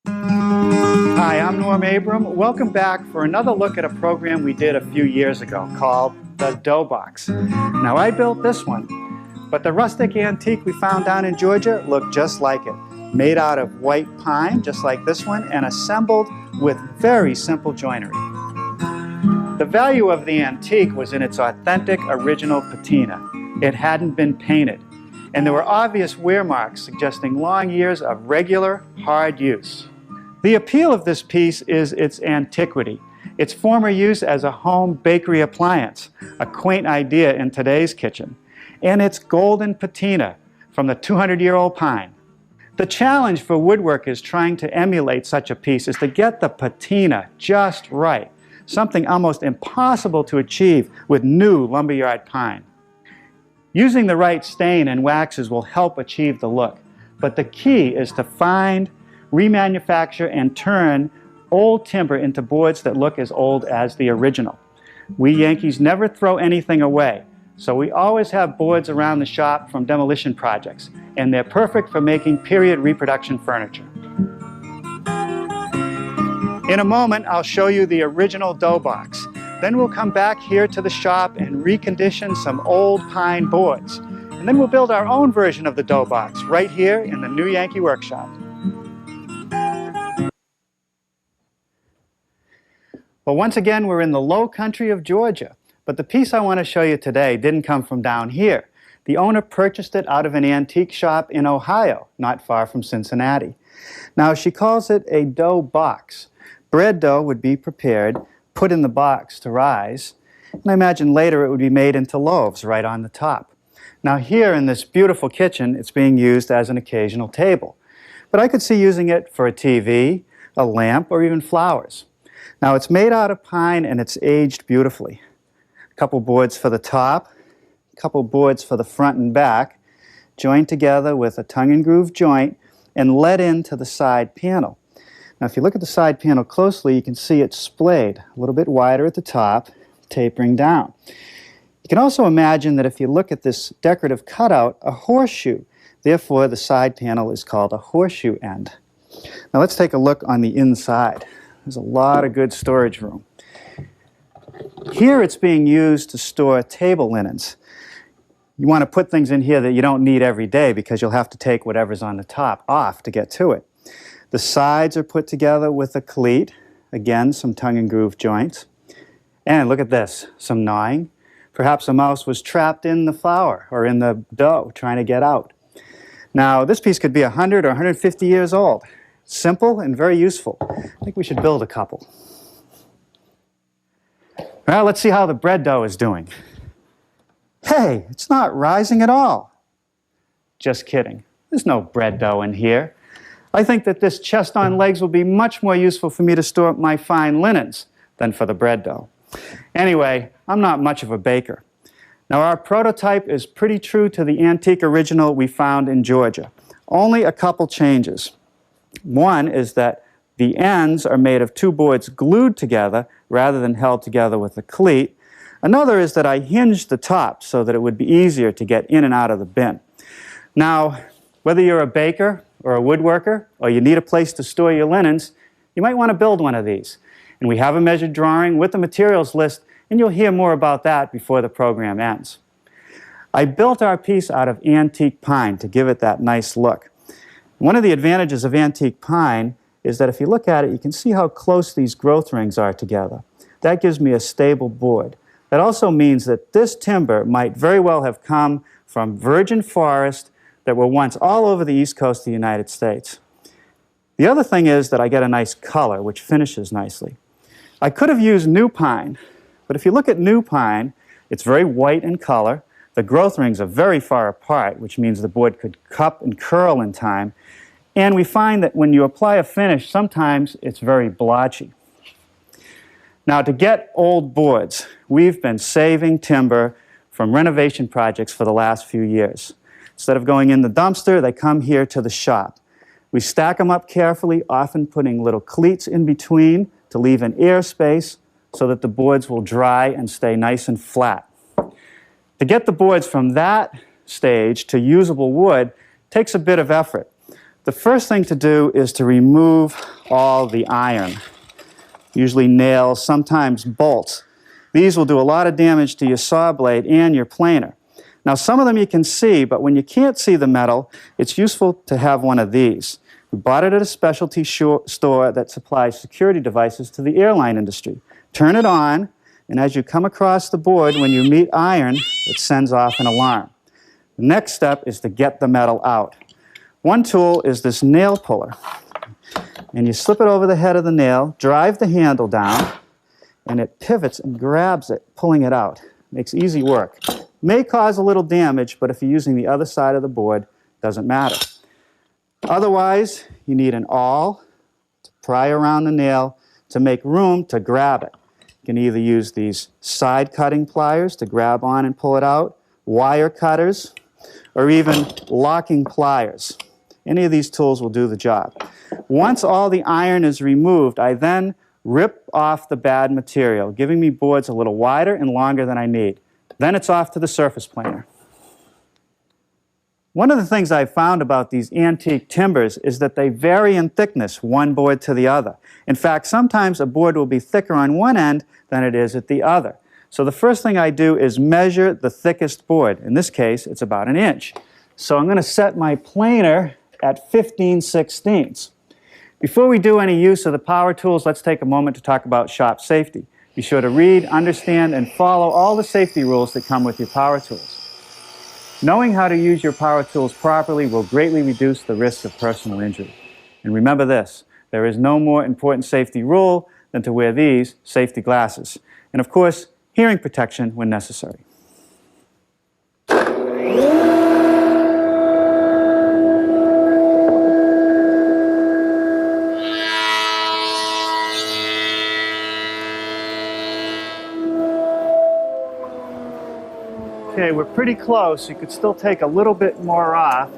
Hi, I'm Norm Abram. Welcome back for another look at a program we did a few years ago called the Dough Box. Now, I built this one, but the rustic antique we found down in Georgia looked just like it. Made out of white pine, just like this one, and assembled with very simple joinery. The value of the antique was in its authentic original patina. It hadn't been painted, and there were obvious wear marks suggesting long years of regular, hard use. The appeal of this piece is its antiquity, its former use as a home bakery appliance, a quaint idea in today's kitchen, and its golden patina from the 200-year-old pine. The challenge for woodworkers trying to emulate such a piece is to get the patina just right, something almost impossible to achieve with new lumberyard pine. Using the right stain and waxes will help achieve the look, but the key is to find, remanufacture, and turn old timber into boards that look as old as the original. We Yankees never throw anything away, so we always have boards around the shop from demolition projects, and they're perfect for making period reproduction furniture. In a moment, I'll show you the original dough box. Then we'll come back here to the shop and recondition some old pine boards. And then we'll build our own version of the dough box right here in the new Yankee workshop. Well, once again, we're in the low country of Georgia, but the piece I want to show you today didn't come from down here. The owner purchased it out of an antique shop in Ohio, not far from Cincinnati. Now, she calls it a dough box. Bread dough would be prepared, put in the box to rise, and I imagine later it would be made into loaves right on the top. Now, here in this beautiful kitchen, it's being used as an occasional table, but I could see using it for a TV, a lamp, or even flowers. Now, it's made out of pine and it's aged beautifully. A couple boards for the top, a couple boards for the front and back, joined together with a tongue and groove joint and let into the side panel. Now, if you look at the side panel closely, you can see it's splayed, a little bit wider at the top, tapering down. You can also imagine that if you look at this decorative cutout, a horseshoe. Therefore, the side panel is called a horseshoe end. Now, let's take a look on the inside. There's a lot of good storage room. Here it's being used to store table linens. You want to put things in here that you don't need every day because you'll have to take whatever's on the top off to get to it. The sides are put together with a cleat, again some tongue and groove joints. And look at this, some gnawing. Perhaps a mouse was trapped in the flour or in the dough trying to get out. Now, this piece could be 100 or 150 years old. Simple and very useful. I think we should build a couple. Well, let's see how the bread dough is doing. Hey, it's not rising at all. Just kidding. There's no bread dough in here. I think that this chest on legs will be much more useful for me to store my fine linens than for the bread dough. Anyway, I'm not much of a baker. Now, our prototype is pretty true to the antique original we found in Georgia. Only a couple changes. One is that the ends are made of two boards glued together rather than held together with a cleat. Another is that I hinged the top so that it would be easier to get in and out of the bin. Now, whether you're a baker or a woodworker or you need a place to store your linens, you might want to build one of these. And we have a measured drawing with the materials list, and you'll hear more about that before the program ends. I built our piece out of antique pine to give it that nice look. One of the advantages of antique pine is that if you look at it, you can see how close these growth rings are together. That gives me a stable board. That also means that this timber might very well have come from virgin forest that were once all over the east coast of the United States. The other thing is that I get a nice color, which finishes nicely. I could have used new pine, but if you look at new pine, it's very white in color. The growth rings are very far apart, which means the board could cup and curl in time. And we find that when you apply a finish, sometimes it's very blotchy. Now, to get old boards, we've been saving timber from renovation projects for the last few years. Instead of going in the dumpster, they come here to the shop. We stack them up carefully, often putting little cleats in between to leave an air space so that the boards will dry and stay nice and flat. To get the boards from that stage to usable wood takes a bit of effort. The first thing to do is to remove all the iron, usually nails, sometimes bolts. These will do a lot of damage to your saw blade and your planer. Now, some of them you can see, but when you can't see the metal, it's useful to have one of these. We bought it at a specialty store that supplies security devices to the airline industry. Turn it on, and as you come across the board, when you meet iron, it sends off an alarm. The next step is to get the metal out. One tool is this nail puller. And you slip it over the head of the nail, drive the handle down, and it pivots and grabs it, pulling it out. Makes easy work. May cause a little damage, but if you're using the other side of the board, it doesn't matter. Otherwise, you need an awl to pry around the nail to make room to grab it. You can either use these side cutting pliers to grab on and pull it out, wire cutters, or even locking pliers. Any of these tools will do the job. Once all the iron is removed, I then rip off the bad material, giving me boards a little wider and longer than I need. Then it's off to the surface planer. One of the things I've found about these antique timbers is that they vary in thickness, one board to the other. In fact, sometimes a board will be thicker on one end than it is at the other. So the first thing I do is measure the thickest board. In this case, it's about 1 inch. So I'm going to set my planer at 15/16. Before we do any use of the power tools, let's take a moment to talk about shop safety. Be sure to read, understand, and follow all the safety rules that come with your power tools. Knowing how to use your power tools properly will greatly reduce the risk of personal injury. And remember this, there is no more important safety rule than to wear these safety glasses. And of course, hearing protection when necessary. Okay, we're pretty close. You could still take a little bit more off.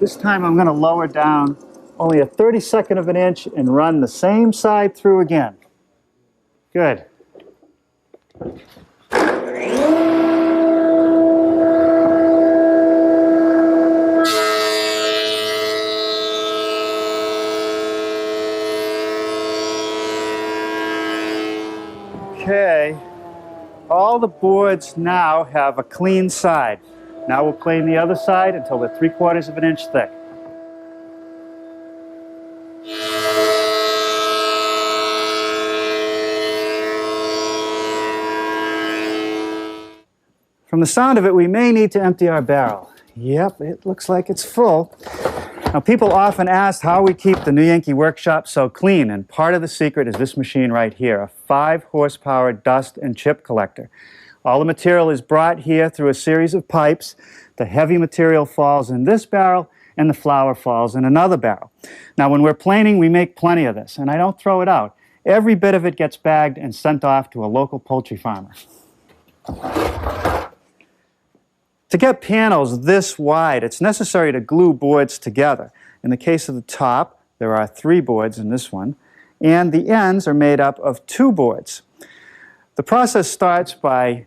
This time I'm going to lower down only a 32nd of an inch and run the same side through again. Good. Okay. All the boards now have a clean side. Now we'll plane the other side until they're 3/4 of an inch thick. From the sound of it, we may need to empty our barrel. Yep, it looks like it's full. Now, people often ask how we keep the new Yankee workshop so clean, and part of the secret is this machine right here, a 5-horsepower dust and chip collector. All the material is brought here through a series of pipes. The heavy material falls in this barrel, and the flour falls in another barrel. Now, when we're planing, we make plenty of this, and I don't throw it out. Every bit of it gets bagged and sent off to a local poultry farmer. To get panels this wide, it's necessary to glue boards together. In the case of the top, there are 3 boards in this one, and the ends are made up of 2 boards. The process starts by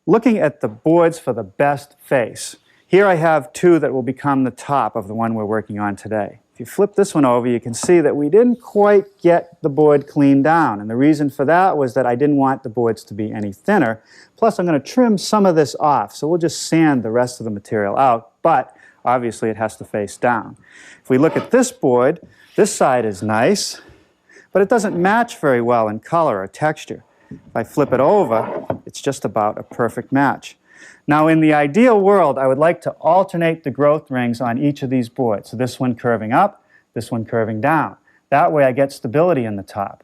looking at the boards for the best face. Here I have 2 that will become the top of the one we're working on today. If you flip this one over, you can see that we didn't quite get the board cleaned down. And the reason for that was that I didn't want the boards to be any thinner. Plus, I'm going to trim some of this off. So we'll just sand the rest of the material out. But obviously, it has to face down. If we look at this board, this side is nice, but it doesn't match very well in color or texture. If I flip it over, it's just about a perfect match. Now, in the ideal world, I would like to alternate the growth rings on each of these boards. So this one curving up, this one curving down. That way I get stability in the top.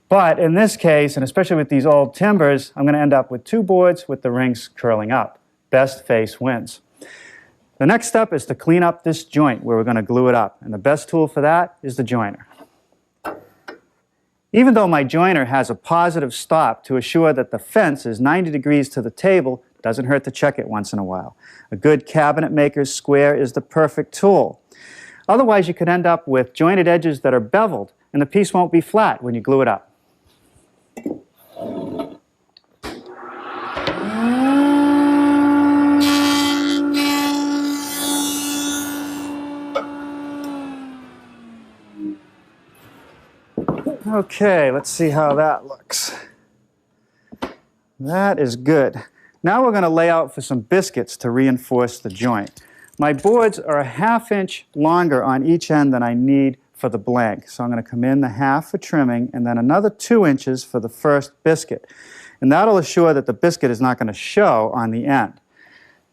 But in this case, and especially with these old timbers, I'm going to end up with 2 boards with the rings curling up. Best face wins. The next step is to clean up this joint where we're going to glue it up. And the best tool for that is the joiner. Even though my joiner has a positive stop to assure that the fence is 90 degrees to the table, doesn't hurt to check it once in a while. A good cabinet maker's square is the perfect tool. Otherwise, you could end up with jointed edges that are beveled, and the piece won't be flat when you glue it up. Okay, let's see how that looks. That is good. Now we're going to lay out for some biscuits to reinforce the joint. My boards are a ½ inch longer on each end than I need for the blank. So I'm going to come in the half for trimming and then another 2 inches for the first biscuit. And that'll assure that the biscuit is not going to show on the end.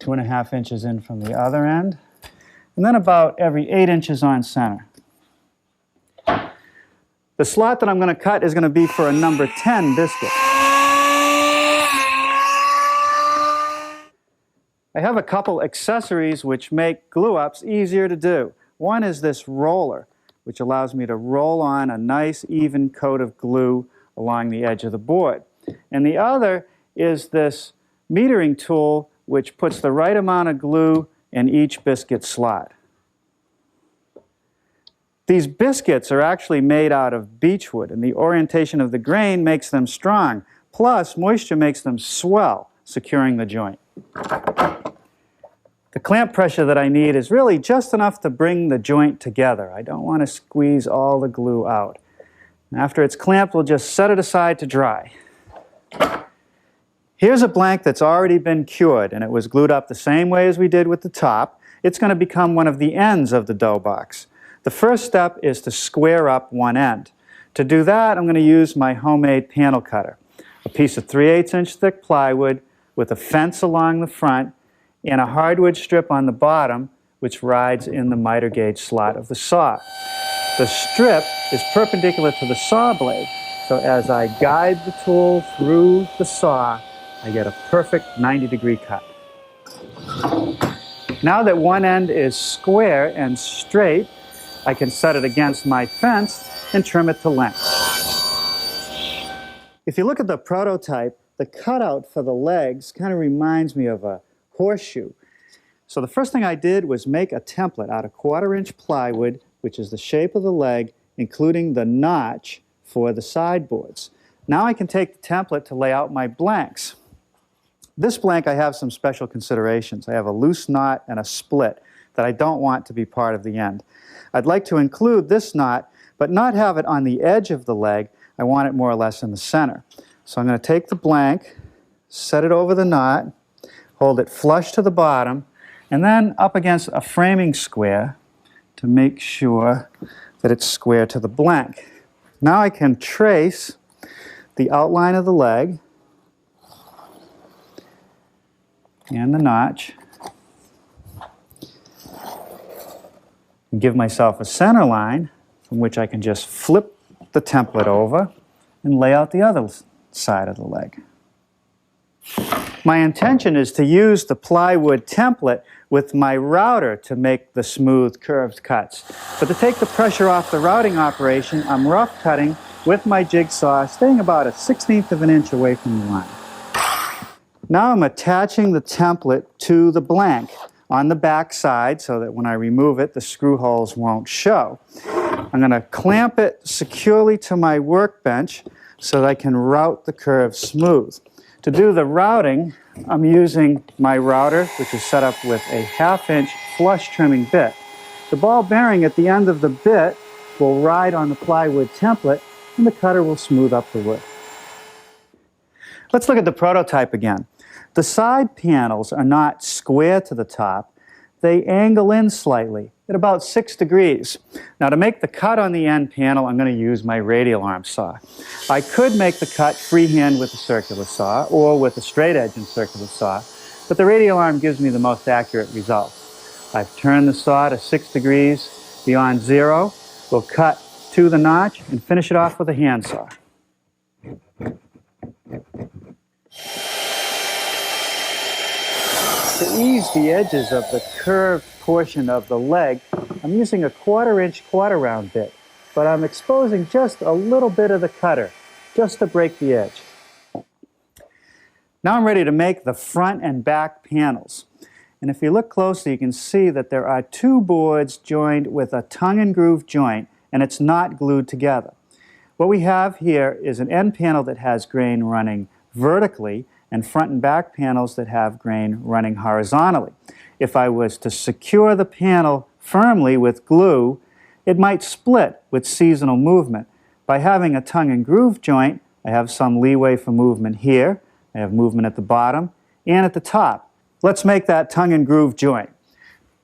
2½ inches in from the other end. And then about every 8 inches on center. The slot that I'm going to cut is going to be for a number 10 biscuit. I have a couple accessories which make glue-ups easier to do. One is this roller, which allows me to roll on a nice even coat of glue along the edge of the board. And the other is this metering tool, which puts the right amount of glue in each biscuit slot. These biscuits are actually made out of beechwood, and the orientation of the grain makes them strong. Plus, moisture makes them swell, securing the joint. The clamp pressure that I need is really just enough to bring the joint together. I don't want to squeeze all the glue out. After it's clamped, we'll just set it aside to dry. Here's a blank that's already been cured, and it was glued up the same way as we did with the top. It's going to become one of the ends of the dough box. The first step is to square up one end. To do that, I'm going to use my homemade panel cutter. A piece of 3/8 inch thick plywood with a fence along the front and a hardwood strip on the bottom, which rides in the miter gauge slot of the saw. The strip is perpendicular to the saw blade, so as I guide the tool through the saw, I get a perfect 90-degree cut. Now that one end is square and straight, I can set it against my fence and trim it to length. If you look at the prototype, the cutout for the legs kind of reminds me of a horseshoe. So the first thing I did was make a template out of 1/4 inch plywood, which is the shape of the leg, including the notch for the sideboards. Now I can take the template to lay out my blanks. This blank, I have some special considerations. I have a loose knot and a split that I don't want to be part of the end. I'd like to include this knot, but not have it on the edge of the leg. I want it more or less in the center. So I'm going to take the blank, set it over the knot, hold it flush to the bottom, and then up against a framing square to make sure that it's square to the blank. Now I can trace the outline of the leg and the notch and give myself a center line from which I can just flip the template over and lay out the other side of the leg. My intention is to use the plywood template with my router to make the smooth curved cuts. But to take the pressure off the routing operation, I'm rough cutting with my jigsaw, staying about a 1/16 of an inch away from the line. Now I'm attaching the template to the blank on the back side so that when I remove it, the screw holes won't show. I'm going to clamp it securely to my workbench so that I can route the curve smooth. To do the routing, I'm using my router, which is set up with a 1/2 inch flush trimming bit. The ball bearing at the end of the bit will ride on the plywood template, and the cutter will smooth up the wood. Let's look at the prototype again. The side panels are not square to the top. They angle in slightly at about 6 degrees. Now to make the cut on the end panel, I'm going to use my radial arm saw. I could make the cut freehand with a circular saw or with a straight edge and circular saw, but the radial arm gives me the most accurate result. I've turned the saw to 6 degrees beyond 0. We'll cut to the notch and finish it off with a hand saw. To ease the edges of the curved portion of the leg, I'm using a 1/4 inch quarter round bit, but I'm exposing just a little bit of the cutter, just to break the edge. Now I'm ready to make the front and back panels. And if you look closely, you can see that there are 2 boards joined with a tongue and groove joint, and it's not glued together. What we have here is an end panel that has grain running vertically, and front and back panels that have grain running horizontally. If I was to secure the panel firmly with glue, it might split with seasonal movement. By having a tongue and groove joint, I have some leeway for movement here. I have movement at the bottom and at the top. Let's make that tongue and groove joint.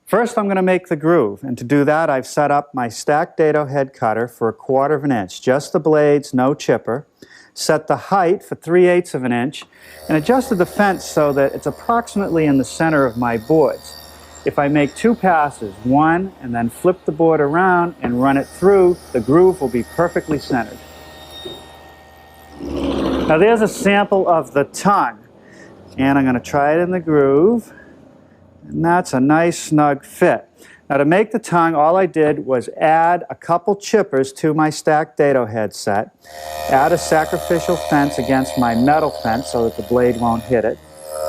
First, I'm going to make the groove, and to do that, I've set up my stacked dado head cutter for 1/4 of an inch, just the blades, no chipper, set the height for 3/8 of an inch, and adjusted the fence so that it's approximately in the center of my boards. If I make 2 passes, one, and then flip the board around and run it through, the groove will be perfectly centered. Now there's a sample of the tongue, and I'm going to try it in the groove, and that's a nice snug fit. Now to make the tongue, all I did was add a couple chippers to my stacked dado head set, add a sacrificial fence against my metal fence so that the blade won't hit it,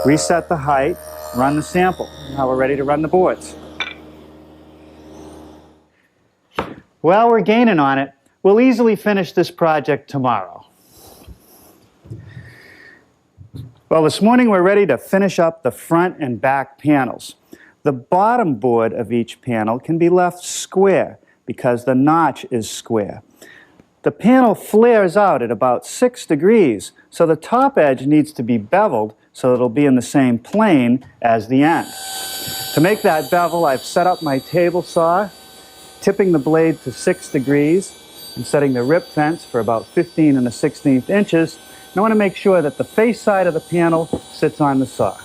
reset the height, run the sample. Now we're ready to run the boards. Well, we're gaining on it. We'll easily finish this project tomorrow. Well, this morning we're ready to finish up the front and back panels. The bottom board of each panel can be left square because the notch is square. The panel flares out at about 6 degrees, so the top edge needs to be beveled so it'll be in the same plane as the end. To make that bevel, I've set up my table saw, tipping the blade to 6 degrees and setting the rip fence for about 15 1/16 inches. And I want to make sure that the face side of the panel sits on the saw.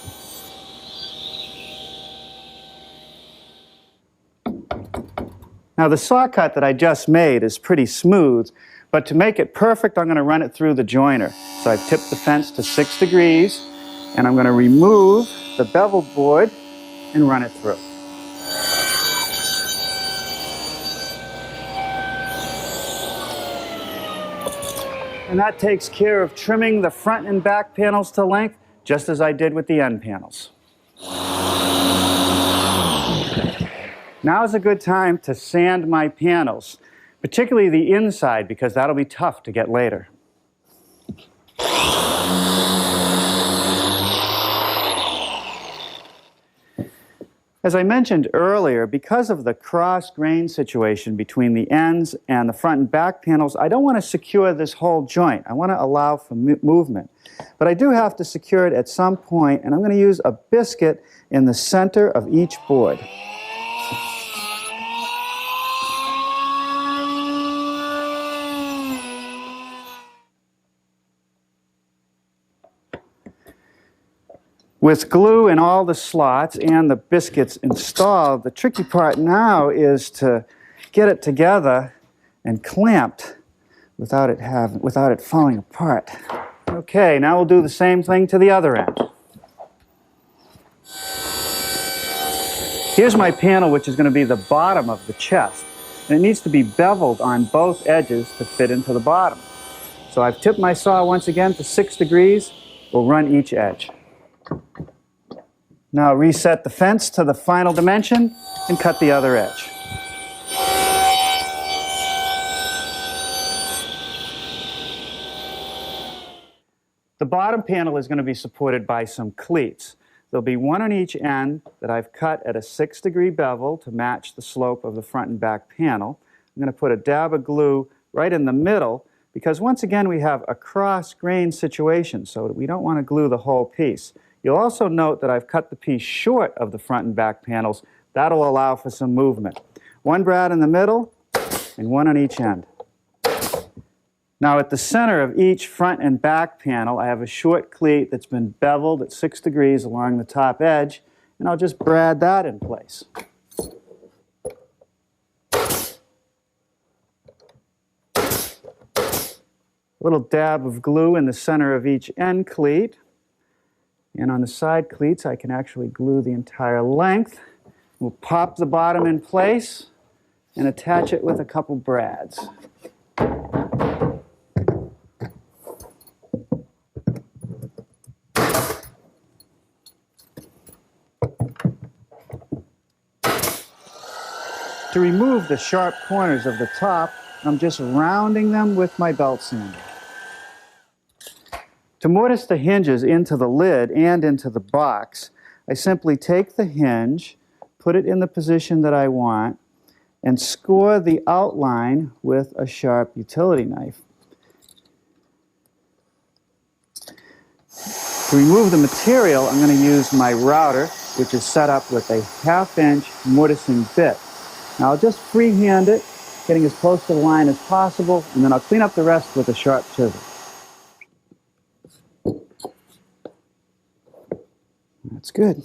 Now the saw cut that I just made is pretty smooth, but to make it perfect I'm going to run it through the joiner. So I've tipped the fence to 6 degrees and I'm going to remove the beveled board and run it through. And that takes care of trimming the front and back panels to length, just as I did with the end panels. Now is a good time to sand my panels, particularly the inside, because that'll be tough to get later. As I mentioned earlier, because of the cross-grain situation between the ends and the front and back panels, I don't want to secure this whole joint. I want to allow for movement. But I do have to secure it at some point, and I'm going to use a biscuit in the center of each board. With glue in all the slots and the biscuits installed, the tricky part now is to get it together and clamped without it falling apart. Okay, now we'll do the same thing to the other end. Here's my panel, which is going to be the bottom of the chest, and it needs to be beveled on both edges to fit into the bottom. So I've tipped my saw once again to 6 degrees. We'll run each edge. Now reset the fence to the final dimension and cut the other edge. The bottom panel is going to be supported by some cleats. There'll be one on each end that I've cut at a 6-degree bevel to match the slope of the front and back panel. I'm going to put a dab of glue right in the middle because once again we have a cross-grain situation, so we don't want to glue the whole piece. You'll also note that I've cut the piece short of the front and back panels. That'll allow for some movement. One brad in the middle and one on each end. Now at the center of each front and back panel I have a short cleat that's been beveled at 6 degrees along the top edge, and I'll just brad that in place. A little dab of glue in the center of each end cleat. And on the side cleats, I can actually glue the entire length. We'll pop the bottom in place and attach it with a couple brads. To remove the sharp corners of the top, I'm just rounding them with my belt sander. To mortise the hinges into the lid and into the box, I simply take the hinge, put it in the position that I want, and score the outline with a sharp utility knife. To remove the material, I'm going to use my router, which is set up with a 1/2-inch mortising bit. Now I'll just freehand it, getting as close to the line as possible, and then I'll clean up the rest with a sharp chisel. That's good.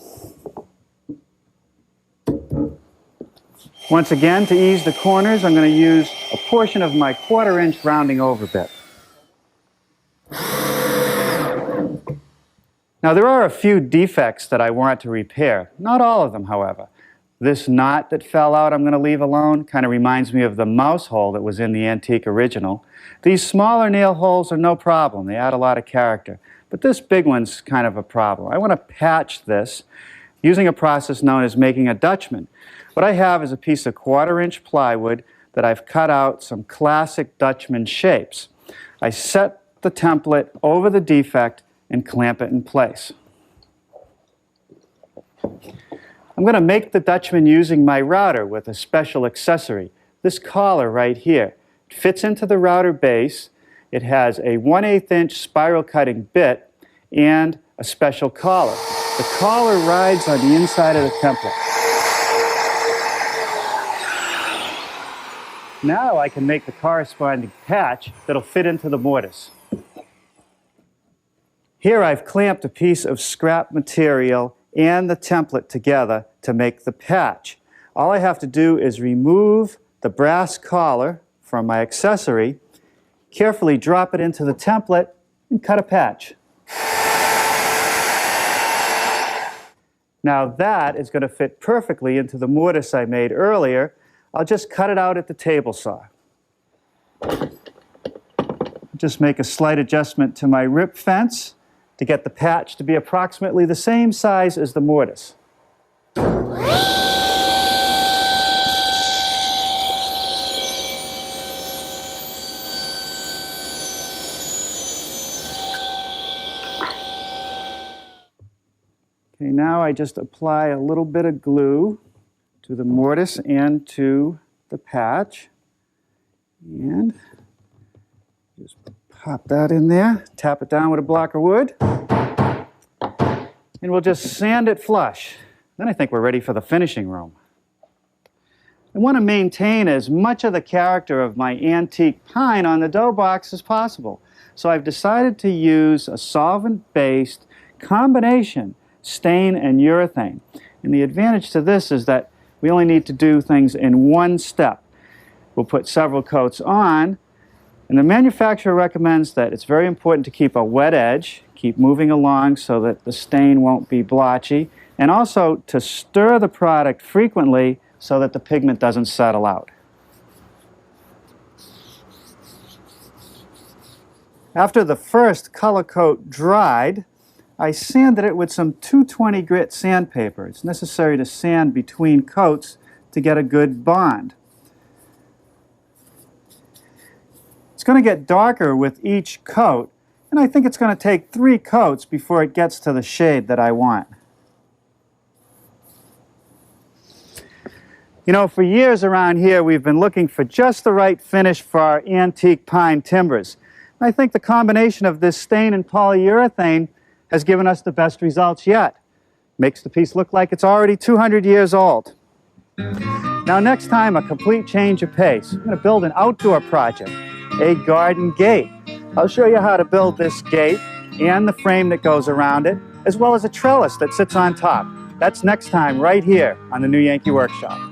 Once again, to ease the corners, I'm going to use a portion of my 1/4-inch rounding over bit. Now there are a few defects that I want to repair. Not all of them, however. This knot that fell out I'm going to leave alone. Kind of reminds me of the mouse hole that was in the antique original. These smaller nail holes are no problem. They add a lot of character. But this big one's kind of a problem. I want to patch this using a process known as making a Dutchman. What I have is a piece of 1/4-inch plywood that I've cut out some classic Dutchman shapes. I set the template over the defect and clamp it in place. I'm going to make the Dutchman using my router with a special accessory. This collar right here. It fits into the router base. It has a 1/8-inch spiral cutting bit and a special collar. The collar rides on the inside of the template. Now I can make the corresponding patch that'll fit into the mortise. Here I've clamped a piece of scrap material and the template together to make the patch. All I have to do is remove the brass collar from my accessory, carefully drop it into the template, and cut a patch. Now that is going to fit perfectly into the mortise I made earlier. I'll just cut it out at the table saw. Just make a slight adjustment to my rip fence to get the patch to be approximately the same size as the mortise. Okay, now I just apply a little bit of glue to the mortise and to the patch. And just pop that in there, tap it down with a block of wood, and we'll just sand it flush. Then I think we're ready for the finishing room. I want to maintain as much of the character of my antique pine on the dough box as possible. So I've decided to use a solvent-based combination stain and urethane. And the advantage to this is that we only need to do things in one step. We'll put several coats on, and the manufacturer recommends that it's very important to keep a wet edge, keep moving along so that the stain won't be blotchy, and also to stir the product frequently so that the pigment doesn't settle out. After the first color coat dried, I sanded it with some 220 grit sandpaper. It's necessary to sand between coats to get a good bond. It's going to get darker with each coat, and I think it's going to take 3 coats before it gets to the shade that I want. You know, for years around here we've been looking for just the right finish for our antique pine timbers. And I think the combination of this stain and polyurethane has given us the best results yet. Makes the piece look like it's already 200 years old. Now next time, a complete change of pace. I'm going to build an outdoor project, a garden gate. I'll show you how to build this gate and the frame that goes around it, as well as a trellis that sits on top. That's next time right here on the New Yankee Workshop.